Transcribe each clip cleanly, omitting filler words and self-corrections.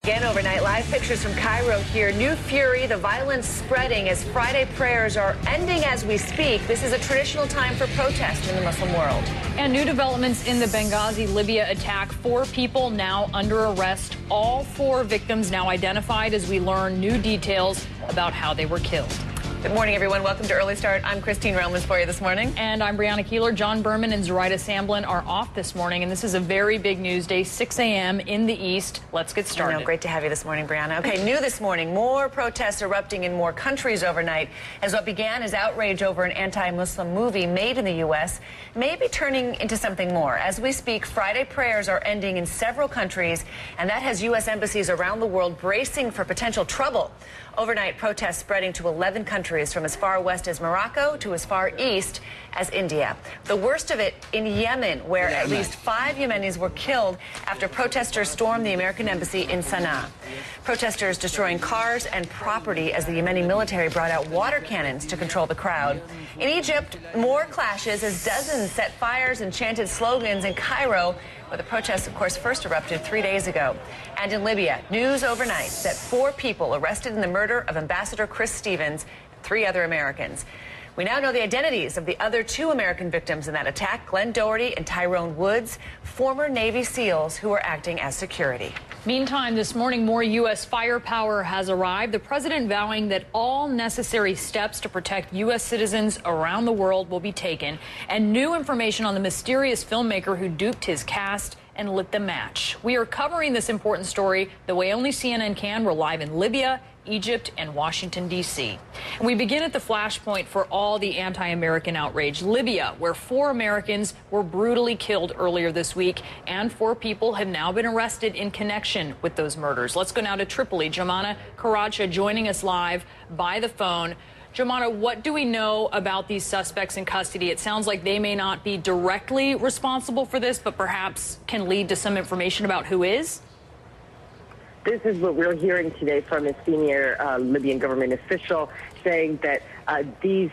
Again overnight, live pictures from Cairo here. New fury, the violence spreading as Friday prayers are ending as we speak. This is a traditional time for protest in the Muslim world. And new developments in the Benghazi, Libya attack. 4 people now under arrest. All 4 victims now identified as we learn new details about how they were killed. Good morning, everyone. Welcome to Early Start. I'm Christine Romans for you this morning. And I'm Brianna Keeler. John Berman and Zoraida Samblin are off this morning, and this is a very big news day, 6 a.m. in the East. Let's get started. Great to have you this morning, Brianna. Okay, new this morning, more protests erupting in more countries overnight as what began as outrage over an anti-Muslim movie made in the U.S. may be turning into something more. As we speak, Friday prayers are ending in several countries, and that has U.S. embassies around the world bracing for potential trouble. Overnight protests spreading to 11 countries from as far west as Morocco to as far east as India. The worst of it in Yemen, where at least 5 Yemenis were killed after protesters stormed the American embassy in Sana'a. Protesters destroying cars and property as the Yemeni military brought out water cannons to control the crowd. In Egypt, more clashes as dozens set fires and chanted slogans in Cairo, where the protests, of course, first erupted 3 days ago. And in Libya, news overnight that 4 people arrested in the murder of Ambassador Chris Stevens and 3 other Americans. We now know the identities of the other 2 American victims in that attack, Glenn Doherty and Tyrone Woods, former Navy SEALs who were acting as security. Meantime, this morning, more U.S. firepower has arrived. The president vowing that all necessary steps to protect U.S. citizens around the world will be taken. And new information on the mysterious filmmaker who duped his cast and lit the match. We are covering this important story the way only CNN can. We're live in Libya, Egypt, and Washington, D.C. And we begin at the flashpoint for all the anti-American outrage. Libya, where 4 Americans were brutally killed earlier this week, and 4 people have now been arrested in connection with those murders. Let's go now to Tripoli. Jomana Karacha joining us live by the phone. Jomana, what do we know about these suspects in custody? It sounds like they may not be directly responsible for this, but perhaps can lead to some information about who is? This is what we're hearing today from a senior Libyan government official, saying that these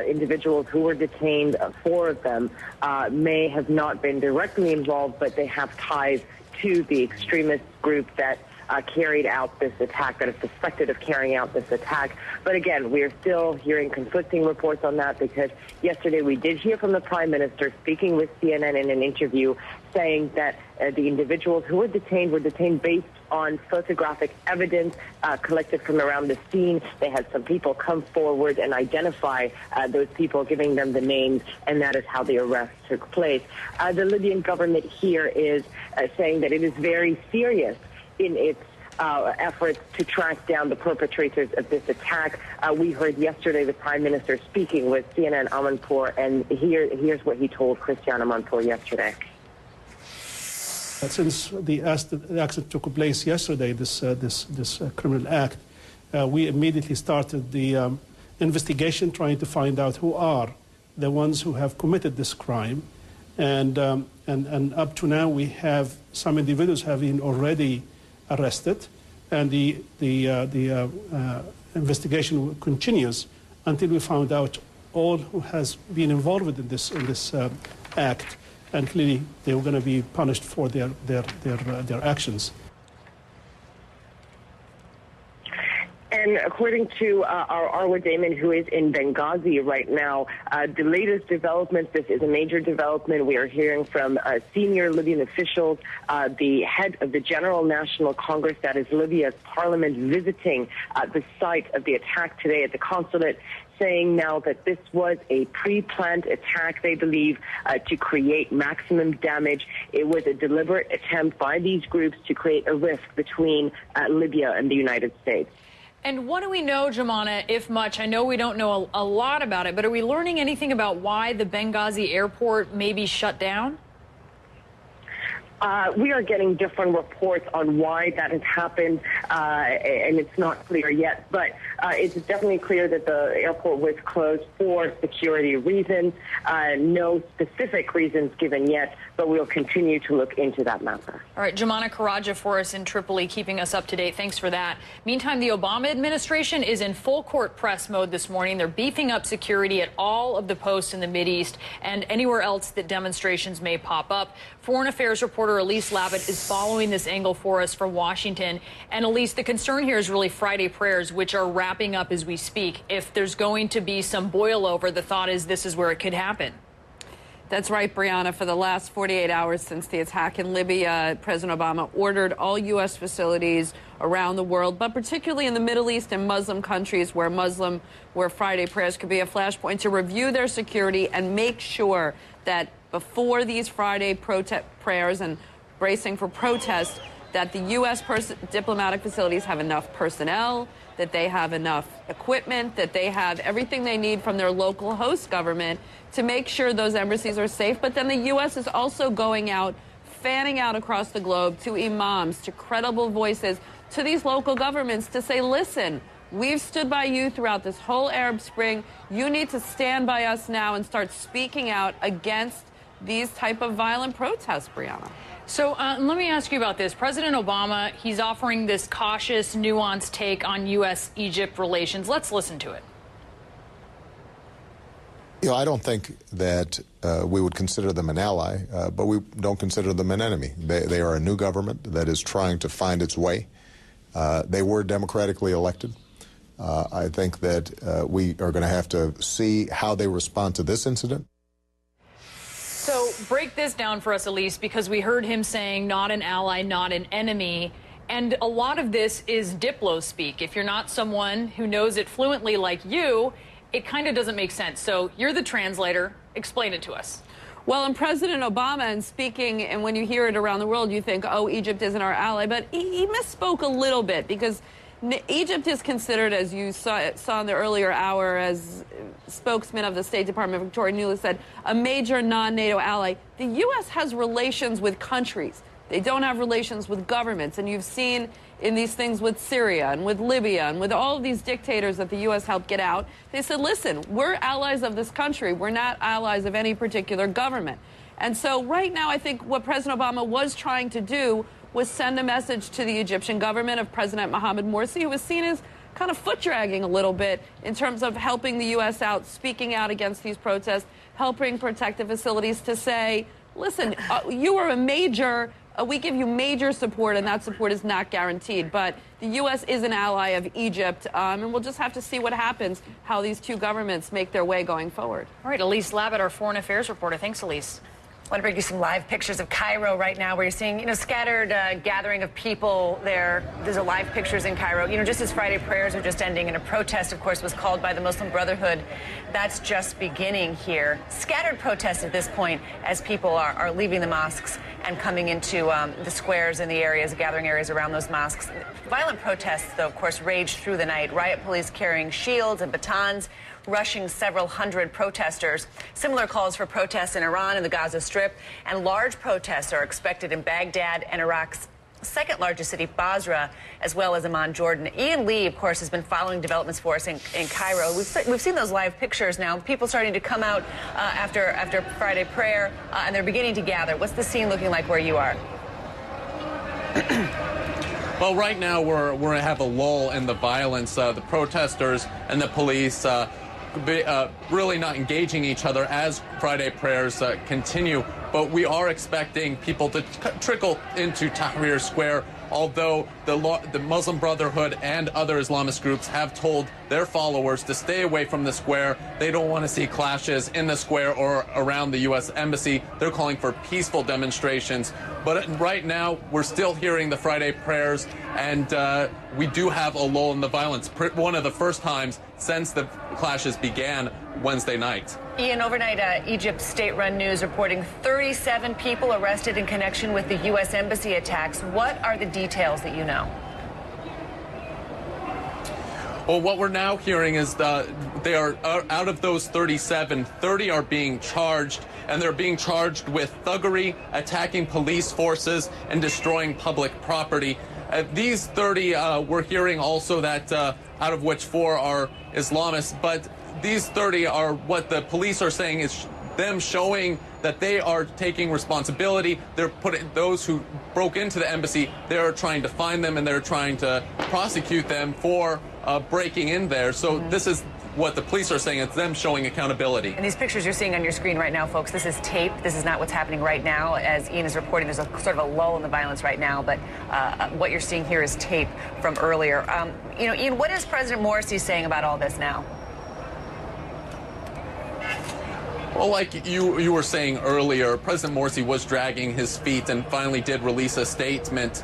individuals who were detained, 4 of them, may have not been directly involved, but they have ties to the extremist group that carried out this attack, that is suspected of carrying out this attack. But again, we are still hearing conflicting reports on that, because yesterday we did hear from the Prime Minister speaking with CNN in an interview, saying that the individuals who were detained based on photographic evidence collected from around the scene. They had some people come forward and identify those people, giving them the names, and that is how the arrest took place. The Libyan government here is saying that it is very serious in its efforts to track down the perpetrators of this attack. We heard yesterday the Prime Minister speaking with CNN Amanpour, and here's what he told Christiane Amanpour yesterday. Since the accident took place yesterday, this criminal act, we immediately started the investigation, trying to find out who are the ones who have committed this crime. And up to now, we have some individuals have been already arrested, and the investigation continues until we found out all who has been involved in this act, and clearly they were going to be punished for their actions. And according to our Arwa Damon, who is in Benghazi right now, the latest developments, this is a major development. We are hearing from senior Libyan officials, the head of the General National Congress, that is Libya's parliament, visiting the site of the attack today at the consulate, saying now that this was a pre-planned attack, they believe, to create maximum damage. It was a deliberate attempt by these groups to create a rift between Libya and the United States. And what do we know, Jomana, if much? I know we don't know a lot about it, but are we learning anything about why the Benghazi airport may be shut down? We are getting different reports on why that has happened. and it's not clear yet. But it's definitely clear that the airport was closed for security reasons. No specific reasons given yet, but we'll continue to look into that matter. All right, Jumana Karaja for us in Tripoli, keeping us up to date. Thanks for that. Meantime, the Obama administration is in full court press mode this morning. They're beefing up security at all of the posts in the Mideast and anywhere else that demonstrations may pop up. Foreign Affairs reporter Elise Labott is following this angle for us from Washington. And Elise, the concern here is really Friday prayers, which are wrapping up as we speak. If there's going to be some boil over, the thought is this is where it could happen. That's right, Brianna. For the last 48 hours since the attack in Libya, President Obama ordered all U.S. facilities around the world, but particularly in the Middle East and Muslim countries where Friday prayers could be a flashpoint, to review their security and make sure that before these Friday prayers and bracing for protest, that the U.S. diplomatic facilities have enough personnel, that they have enough equipment, that they have everything they need from their local host government to make sure those embassies are safe. But then the U.S. is also going out, fanning out across the globe to imams, to credible voices, to these local governments to say, listen, we've stood by you throughout this whole Arab Spring. You need to stand by us now and start speaking out against these type of violent protests, Brianna. So let me ask you about this. President Obama, he's offering this cautious, nuanced take on U.S.-Egypt relations. Let's listen to it. You know, I don't think that we would consider them an ally, but we don't consider them an enemy. They are a new government that is trying to find its way. They were democratically elected. I think that we are going to have to see how they respond to this incident. So break this down for us, Elise, because we heard him saying not an ally, not an enemy. And a lot of this is Diplo speak. If you're not someone who knows it fluently like you, it kind of doesn't make sense. So you're the translator. Explain it to us. Well, and President Obama, and speaking, and when you hear it around the world, you think, oh, Egypt isn't our ally. But he misspoke a little bit, because Egypt is considered, as you saw in the earlier hour, as spokesman of the State Department, Victoria Nuland, said, a major non-NATO ally. The U.S. has relations with countries. They don't have relations with governments. And you've seen in these things with Syria and with Libya and with all of these dictators that the U.S. helped get out, they said, listen, we're allies of this country. We're not allies of any particular government. And so right now, I think what President Obama was trying to do was send a message to the Egyptian government of President Mohamed Morsi, who was seen as kind of foot-dragging a little bit in terms of helping the U.S. out, speaking out against these protests, helping protect the facilities, to say, listen, you are a major, we give you major support, and that support is not guaranteed. But the U.S. is an ally of Egypt, and we'll just have to see what happens, how these two governments make their way going forward. All right, Elise Labott, our Foreign Affairs reporter. Thanks, Elise. I want to bring you some live pictures of Cairo right now, where you're seeing, scattered gathering of people there. There's a live pictures in Cairo. Just as Friday prayers are just ending, and a protest, of course, was called by the Muslim Brotherhood. That's just beginning here. Scattered protests at this point as people are leaving the mosques and coming into the squares and the areas, gathering areas around those mosques. Violent protests, though, of course, raged through the night. Riot police carrying shields and batons, rushing several hundred protesters. Similar calls for protests in Iran and the Gaza Strip, and large protests are expected in Baghdad and Iraq's second largest city, Basra, as well as Amman, Jordan. Ian Lee, of course, has been following developments for us in Cairo. We've seen those live pictures now. People starting to come out after Friday prayer, and they're beginning to gather. What's the scene looking like where you are? Well, right now we have a lull in the violence. The protesters and the police really not engaging each other as Friday prayers continue. But we are expecting people to trickle into Tahrir Square, although the Muslim Brotherhood and other Islamist groups have told their followers to stay away from the square. They don't want to see clashes in the square or around the U.S. Embassy. They're calling for peaceful demonstrations. But right now, we're still hearing the Friday prayers, and we do have a lull in the violence. One of the first times since the clashes began Wednesday night. Ian, overnight, Egypt's state-run news reporting 37 people arrested in connection with the U.S. Embassy attacks. What are the details that you know? Well, what we're now hearing is that they are out of those 37, 30 are being charged, and they're being charged with thuggery, attacking police forces, and destroying public property. These 30, we're hearing also that out of which 4 are Islamists, but these 30 are what the police are saying is them showing that they are taking responsibility. They're putting those who broke into the embassy, they're trying to find them and they're trying to prosecute them for breaking in there. So this is what the police are saying. It's them showing accountability. And these pictures you're seeing on your screen right now, folks, this is tape. This is not what's happening right now. As Ian is reporting, there's a sort of a lull in the violence right now, but what you're seeing here is tape from earlier. You know, Ian, what is President Morsi saying about all this now? Well, like you were saying earlier, President Morsi was dragging his feet and finally did release a statement.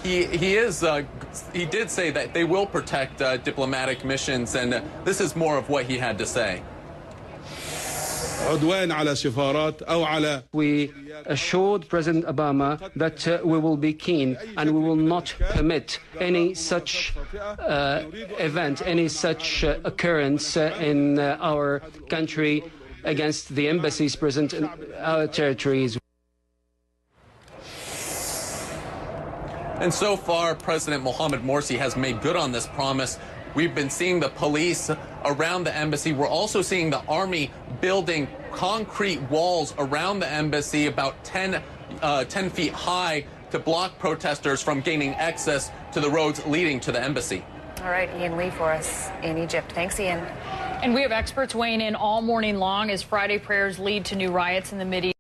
He did say that they will protect diplomatic missions, and this is more of what he had to say. We assured President Obama that we will be keen and we will not permit any such event, any such occurrence in our country against the embassies present in our territories. And so far, President Mohamed Morsi has made good on this promise. We've been seeing the police around the embassy. We're also seeing the army building concrete walls around the embassy about 10 feet high to block protesters from gaining access to the roads leading to the embassy. All right, Ian Lee for us in Egypt. Thanks, Ian. And we have experts weighing in all morning long as Friday prayers lead to new riots in the Mideast.